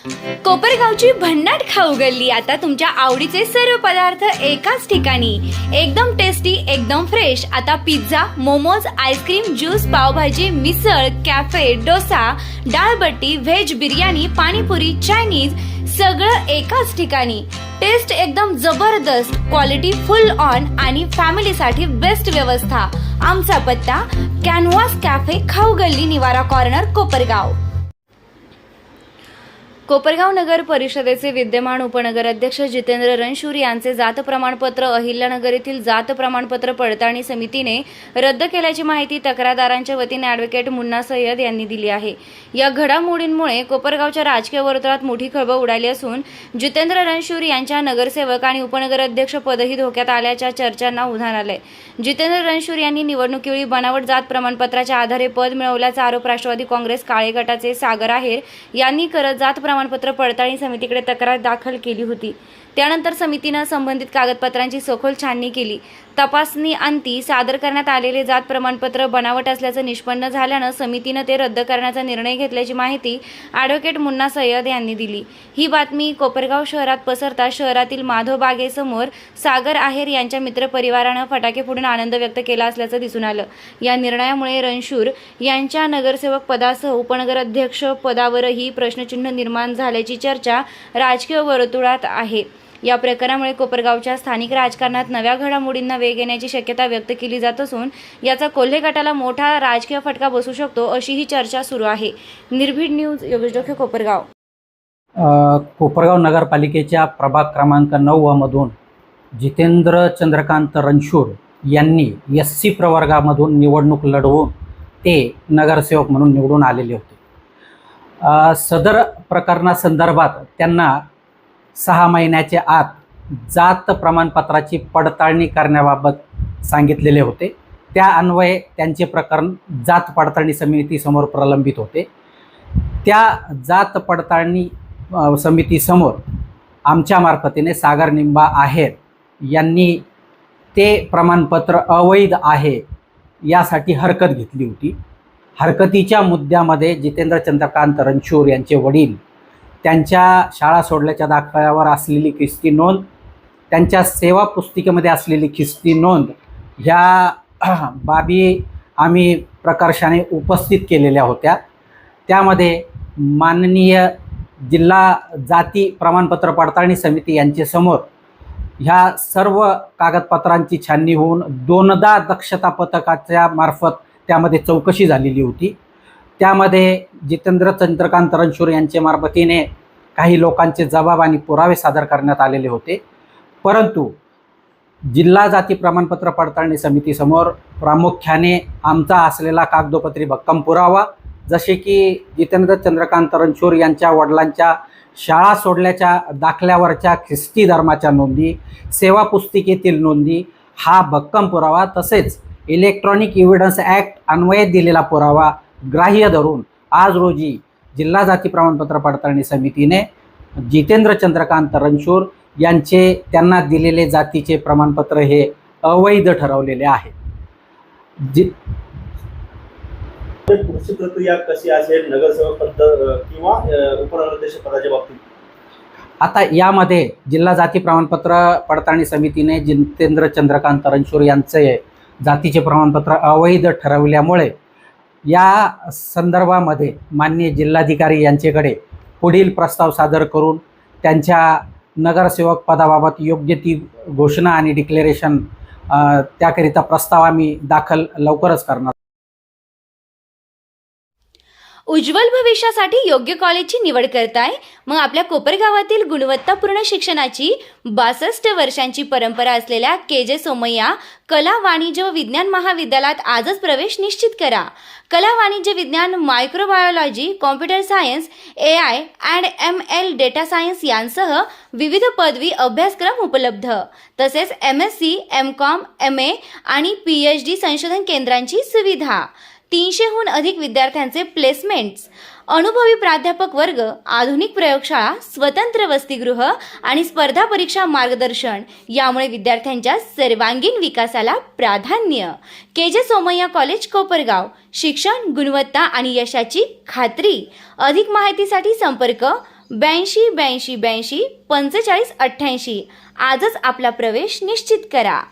कोपरगावची भन्नाट खाऊ गल्ली आता तुमच्या आवडीचे सर्व पदार्थ एकाच ठिकाणी, एकदम टेस्टी, एकदम फ्रेश। आता pizza, momos, ice cream, juice, pav bhaji, misal, cafe, dosa, dal baati, veg biryani, panipuri, Chinese सगळं एकाच ठिकाणी। टेस्ट एकदम जबरदस्त, क्वालिटी फुल ऑन आणि फॅमिलीसाठी बेस्ट व्यवस्था। आमचा पत्ता कॅनव्हास कॅफे, खाऊ गल्ली, निवारा कॉर्नर, कोपरगाव। कोपरगाव नगर परिषदेचे विद्यमान उपनगर अध्यक्ष जितेंद्र रणशूर यांचे जात प्रमाणपत्र अहिल्यानगर येथील जात प्रमाणपत्र पडताळणी समितीने रद्द केल्याची माहिती तक्रारदारांच्या वतीने ॲडव्होकेट मुन्ना सय्यद यांनी दिली आहे। या घडामोडींमुळे कोपरगावच्या राजकीय वर्तुळात मोठी खळबळ उडाली असून जितेंद्र रणशूर यांच्या नगरसेवक आणि उपनगर अध्यक्ष पदही धोक्यात आल्याच्या चर्चांना उधाण आलंय। जितेंद्र रणशूर यांनी निवडणुकीवेळी बनावट जात प्रमाणपत्राच्या आधारे पद मिळवल्याचा आरोप राष्ट्रवादी काँग्रेस काळे गटाचे सागर आहेर यांनी करत जात प्रमाणपत्र पडताळणी समितीकडे तक्रार दाखल केली होती। त्यानंतर समितीने संबंधित कागदपत्रांची सखोल छाननी केली। तपासणी अंती सादर करण्यात आलेले जात प्रमाणपत्र बनावट असल्याचं निष्पन्न झाल्यानं समितीने ते रद्द करण्याचा निर्णय घेतल्याची माहिती ॲडव्होकेट मुन्ना सय्यद यांनी दिली। ही बातमी कोपरगाव शहरात पसरता शहरातील माधव बागेसमोर सागर आहेर यांच्या मित्रपरिवारानं फटाके फोडून आनंद व्यक्त केला असल्याचं दिसून आलं। या निर्णयामुळे रणशूर यांच्या नगरसेवक पदासह उपनगर अध्यक्ष पदावरही प्रश्नचिन्ह निर्माण झाल्याची चर्चा राजकीय वर्तुळात आहे। या प्रकारामुळे कोपरगावच्या स्थानिक राजकारणात नव्या घडामोडींना वेग येण्याची शक्यता व्यक्त केली जात असून याचा कोल्हे गटाला मोठा राजकीय फटका बसू शकतो अशी ही चर्चा सुरू आहे। निर्भीड न्यूज, योगेश डोके, कोपरगाव। कोपरगाव नगरपालिकेच्या प्रभाग क्रमांक 9 मधून जितेंद्र चंद्रकांत रणशूर यांनी SC प्रवर्गामधून निवडणूक लढवून ते नगरसेवक म्हणून निवडून आलेले होते। सदर प्रकरणासंदर्भात त्यांना 6 महिन्याच्या आत जात प्रमाणपत्राची पडताळणी करण्याबाबत सांगितलेले होते। त्या अन्वये त्यांचे प्रकरण जात पडताळणी समितीसमोर प्रलंबित होते। त्या जात पडताळणी समितीसमोर आमच्या मार्फतीने सागर निंबा आहेर यांनी ते प्रमाणपत्र अवैध आहे यासाठी हरकत घेतली होती। हरकतीच्या मुद्द्यामध्ये जितेंद्र चंद्रकांत रणशूर यांचे वडील, त्यांच्या शाळा सोडल्याच्या दाखल्यावर असलेली खिस्ती नोंद, त्यांच्या सेवा पुस्तिकेमध्ये असलेली खिस्ती नोंद ह्या बाबी आम्ही प्रकर्षाने उपस्थित केलेल्या होत्या। त्यामध्ये माननीय जिल्हा जाती प्रमाणपत्र पडताळणी समिती यांच्यासमोर ह्या सर्व कागदपत्रांची छाननी होऊन 2दा दक्षता पथकाच्या मार्फत त्यामध्ये चौकशी झालेली होती। त्यामध्ये जितेंद्र चंद्रकांत रणशूर यांच्या मार्फतीने काही लोकांचे जबाब आणि पुरावे सादर करण्यात आलेले होते, परंतु जिल्हा जाती प्रमाणपत्र पडताळणी समितीसमोर प्रामुख्याने आमचा असलेला कागदोपत्री भक्कम पुरावा, जसे की जितेंद्र चंद्रकांत रणशूर यांच्या वडिलांच्या शाळा सोडल्याच्या दाखल्यावरच्या ख्रिस्ती धर्माच्या नोंदी, सेवा पुस्तिकेतील नोंदी, हा भक्कम पुरावा तसेच इलेक्ट्रॉनिक एव्हिडन्स ॲक्ट अन्वये दिलेला पुरावा ग्राह्य धरून आज रोजी जिल्हा जाती प्रमाणपत्र पडताळणी समितीने जितेंद्र चंद्रकांत रणशूर यांचे त्यांना दिलेले जातीचे प्रमाणपत्र हे अवैध ठरवलेले आहे। पुढची प्रक्रिया कशी असेल नगरसेवक पद किंवा उपनगराध्यक्ष पदाच्या बाबतीत? आता यामध्ये जिल्हा जाती प्रमाणपत्र पडताळणी समितीने जितेंद्र चंद्रकांत रणशूर यांचे जातीचे प्रमाणपत्र अवैध ठरवल्यामुळे या संदर्भामध्ये माननीय जिल्हाधिकारी यांच्याकडे पुढील प्रस्ताव सादर करून त्यांच्या नगरसेवक पदाबाबत योग्य ती घोषणा आणि डिक्लेरेशन त्याकरिता प्रस्ताव आम्ही दाखल लवकरच करणार। उज्ज्वल भविष्यासाठी योग्य कॉलेजची निवड करताय? मग आपल्या कोपरगावातील गुणवत्तापूर्ण शिक्षणाची 62 वर्षांची परंपरा असलेल्या KJ सोमय्या कला, वाणिज्य व विज्ञान महाविद्यालयात आजच प्रवेश निश्चित करा। कला, वाणिज्य विज्ञान, microbiology, computer science, AI and ML, data science यांसह विविध पदवी अभ्यासक्रम उपलब्ध, तसेच MSc, MCom, MA आणि PhD संशोधन केंद्रांची सुविधा। 300हून अधिक विद्यार्थ्यांचे प्लेसमेंट्स, अनुभवी प्राध्यापक वर्ग, आधुनिक प्रयोगशाळा, स्वतंत्र वसतिगृह आणि स्पर्धा परीक्षा मार्गदर्शन यामुळे विद्यार्थ्यांच्या सर्वांगीण विकासाला प्राधान्य। KJ Somaiya college, Kopargaon. शिक्षण, गुणवत्ता आणि यशाची खात्री। अधिक माहितीसाठी संपर्क 82 82 82 45 88. आजच आपला प्रवेश निश्चित करा.